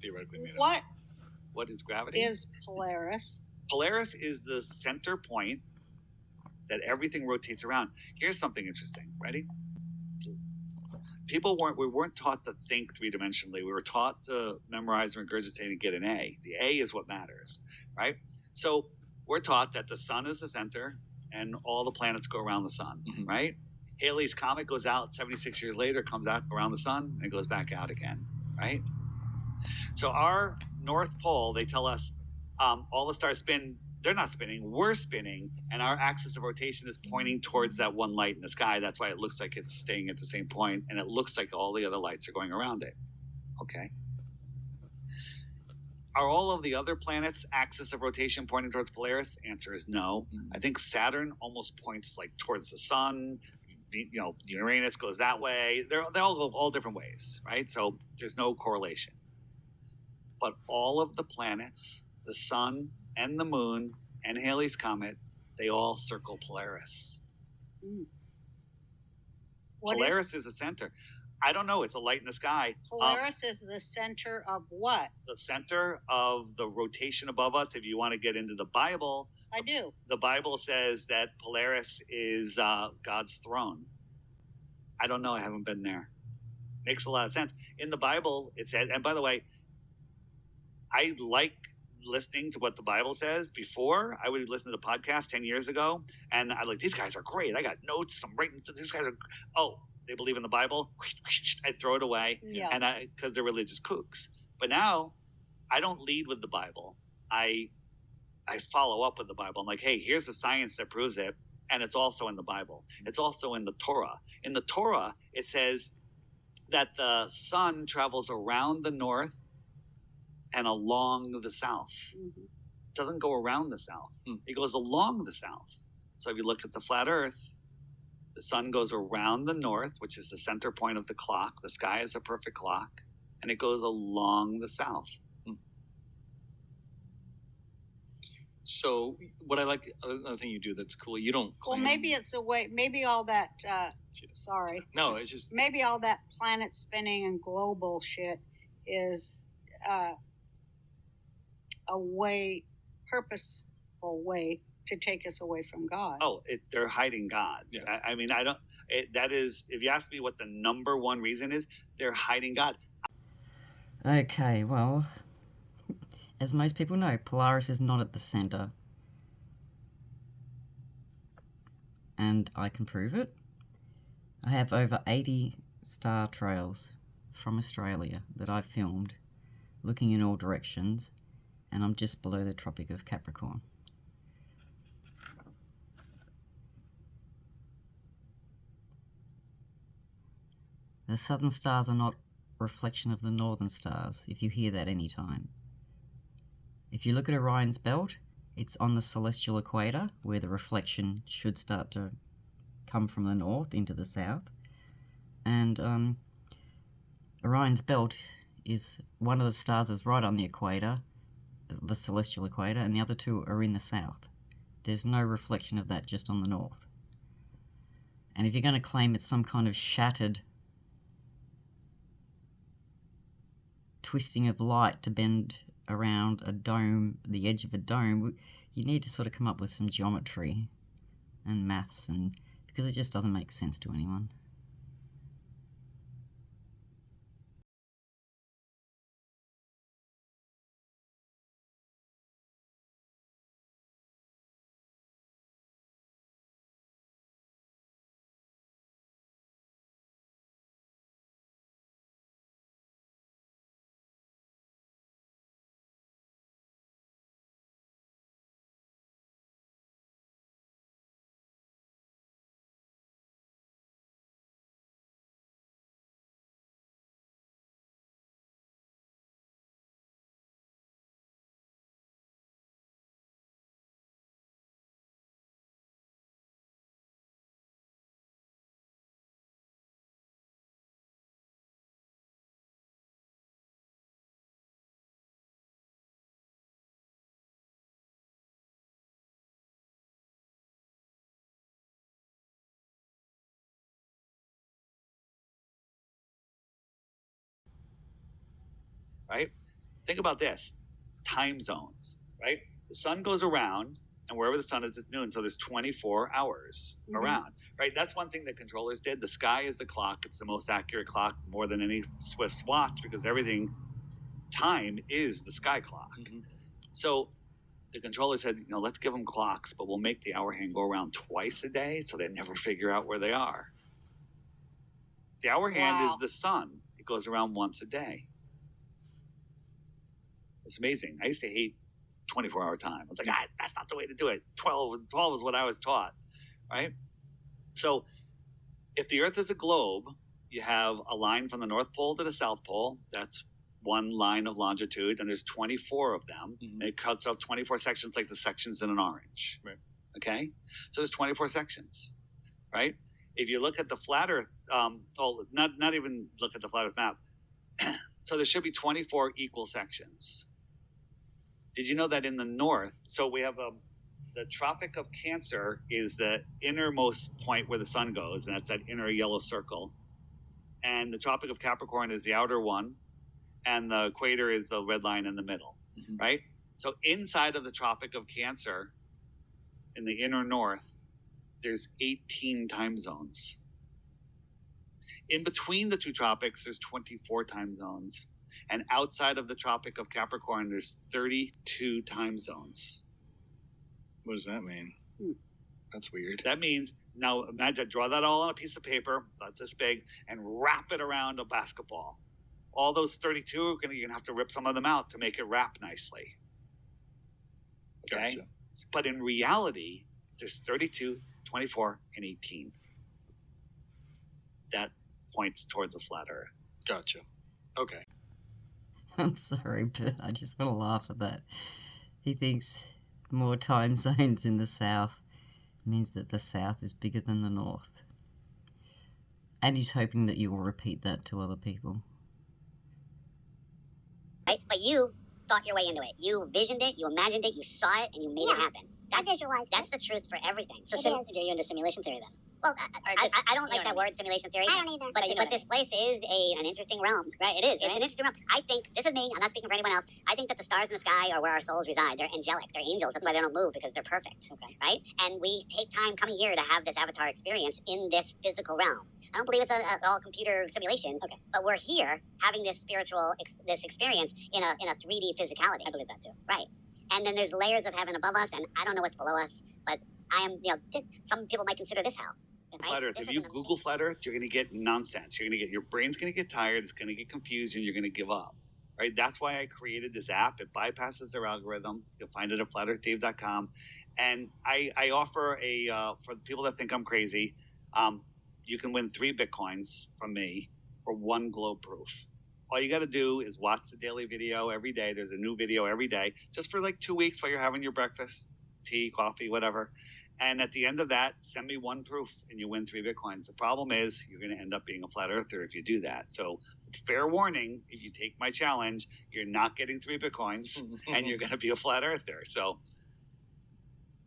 theoretically made What up. What is gravity? is Polaris? Polaris is the center point that everything rotates around. Here's something interesting. Ready? We weren't taught to think three-dimensionally. We were taught to memorize and regurgitate and get an A. The A is what matters, right? So we're taught that the sun is the center and all the planets go around the sun, right? Halley's Comet goes out 76 years later, comes out around the sun, and goes back out again, right? So our North Pole, they tell us all the stars spin. They're not spinning, we're spinning, and our axis of rotation is pointing towards that one light in the sky. That's why it looks like it's staying at the same point, and it looks like all the other lights are going around it. Okay. Are all of the other planets' axis of rotation pointing towards Polaris? Answer is no. I think Saturn almost points like towards the sun. Uranus goes that way. They all go all different ways, right? So there's no correlation. But all of the planets, the sun and the moon and Halley's Comet, they all circle Polaris. Polaris is the center. I don't know. It's a light in the sky. Polaris is the center of what? The center of the rotation above us. If you want to get into the Bible, I do. The Bible says that Polaris is God's throne. I don't know. I haven't been there. Makes a lot of sense. In the Bible, it says, and by the way, I like listening to what the Bible says. Before, I would listen to the podcast 10 years ago, and I like, these guys are great. I got notes. I'm writing. These guys are, they believe in the Bible. I throw it away, and because they're religious kooks. But now, I don't lead with the Bible. I follow up with the Bible. I'm like, hey, here's the science that proves it, and it's also in the Bible. It's also in the Torah. In the Torah, it says that the sun travels around the north and along the south. It doesn't go around the south. It goes along the south. So if you look at the flat earth, the sun goes around the north, which is the center point of the clock. The sky is a perfect clock, and it goes along the south. So what I like, another thing you do that's cool, you don't claim... Well, maybe it's a way, maybe all that, sorry. No, it's just... Maybe all that planet spinning and global shit is a way, purposeful way to take us away from God. They're hiding God. Yeah. I mean, that is, if you ask me what the number one reason is, they're hiding God. Okay, well, as most people know, Polaris is not at the center. And I can prove it. I have over 80 star trails from Australia that I've filmed, looking in all directions, and I'm just below the Tropic of Capricorn. The southern stars are not a reflection of the northern stars, if you hear that any time. If you look at Orion's belt, it's on the celestial equator, where the reflection should start to come from the north into the south. And Orion's belt is one of the stars is right on the equator, the celestial equator, and the other two are in the south. There's no reflection of that just on the north. And if you're going to claim it's some kind of shattered twisting of light to bend around a dome, the edge of a dome, you need to sort of come up with some geometry and maths, and because it just doesn't make sense to anyone. Right? Think about this. Time zones, right? The sun goes around, and wherever the sun is, it's noon. So there's 24 hours around, right? That's one thing that controllers did. The sky is the clock. It's the most accurate clock more than any Swiss watch because time is the sky clock. So the controller said, let's give them clocks, but we'll make the hour hand go around twice a day so they never figure out where they are. The hour hand is the sun. It goes around once a day. It's amazing. I used to hate 24-hour time. I was like, that's not the way to do it. 12 is what I was taught, right? So if the Earth is a globe, you have a line from the North Pole to the South Pole. That's one line of longitude, and there's 24 of them. And it cuts up 24 sections like the sections in an orange. Right. Okay? So there's 24 sections, right? If you look at the flat Earth, not even look at the flat Earth map. So there should be 24 equal sections. Did you know that in the north, so we have the Tropic of Cancer is the innermost point where the sun goes, and that's that inner yellow circle. And the Tropic of Capricorn is the outer one, and the equator is the red line in the middle, right? So inside of the Tropic of Cancer, in the inner north, there's 18 time zones. In between the two tropics, there's 24 time zones. And outside of the Tropic of Capricorn, there's 32 time zones. What does that mean? That's weird. That means, now imagine, draw that all on a piece of paper, about this big, and wrap it around a basketball. All those 32, you're going to have to rip some of them out to make it wrap nicely. Okay? Gotcha. But in reality, there's 32, 24, and 18. That points towards a flat Earth. Gotcha. Okay. I'm sorry, but I just want to laugh at that. He thinks more time zones in the south means that the south is bigger than the north. And he's hoping that you will repeat that to other people. Right? But you thought your way into it. You visioned it, you imagined it, you saw it, and you made it happen. That's the truth for everything. So are you into simulation theory then? Well, I don't like that word, simulation theory. I don't either. But this place is an interesting realm. Right, it is, right? It's an interesting realm. I think, this is me, I'm not speaking for anyone else, I think that the stars in the sky are where our souls reside. They're angelic, they're angels, that's why they don't move, because they're perfect. Okay. Right? And we take time coming here to have this avatar experience in this physical realm. I don't believe it's all computer simulation, but we're here having this spiritual, this experience in a 3D physicality. I believe that too. Right. And then there's layers of heaven above us, and I don't know what's below us, but I am, some people might consider this hell. Right? Flat Earth. If you Google flat Earth, you're going to get nonsense. Your brain's going to get tired. It's going to get confused, and you're going to give up. Right? That's why I created this app. It bypasses their algorithm. You'll find it at flatearthdave.com. And I offer for the people that think I'm crazy, you can win 3 Bitcoins from me for 1 globe proof. All you got to do is watch the daily video every day. There's a new video every day, just for like 2 weeks while you're having your breakfast, tea, coffee, whatever. And at the end of that, send me 1 proof and you win 3 Bitcoins. The problem is you're going to end up being a flat earther if you do that. So fair warning, if you take my challenge, you're not getting 3 Bitcoins and you're going to be a flat earther. So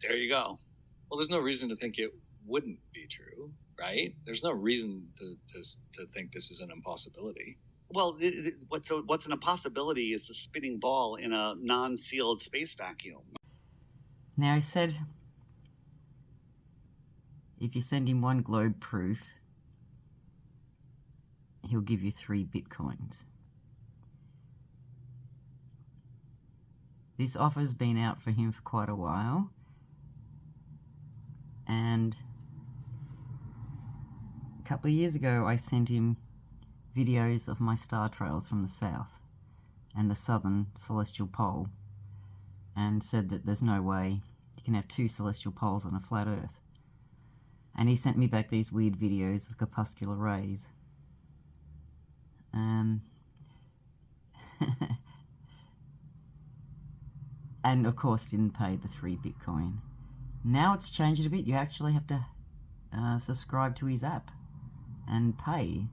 there you go. Well, there's no reason to think it wouldn't be true, right? There's no reason to think this is an impossibility. Well, what's an impossibility is the spinning ball in a non-sealed space vacuum. Now, he said if you send him 1 globe proof, he'll give you 3 Bitcoins. This offer's been out for him for quite a while, and a couple of years ago I sent him videos of my star trails from the south and the southern celestial pole, and said that there's no way you can have 2 celestial poles on a flat earth. And he sent me back these weird videos of corpuscular rays. And of course didn't pay the 3 Bitcoin. Now it's changed a bit. You actually have to subscribe to his app and pay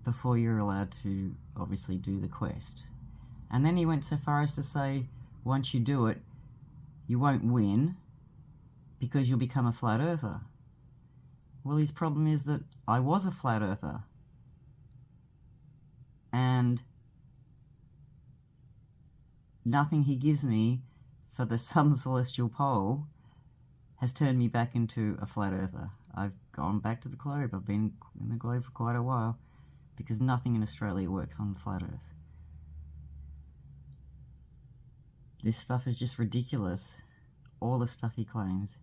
before you're allowed to obviously do the quest. And then he went so far as to say, once you do it, you won't win because you'll become a flat earther. Well, his problem is that I was a flat earther. And nothing he gives me for the Southern Celestial Pole has turned me back into a flat earther. I've gone back to the globe. I've been in the globe for quite a while because nothing in Australia works on flat earth. This stuff is just ridiculous. All the stuff he claims.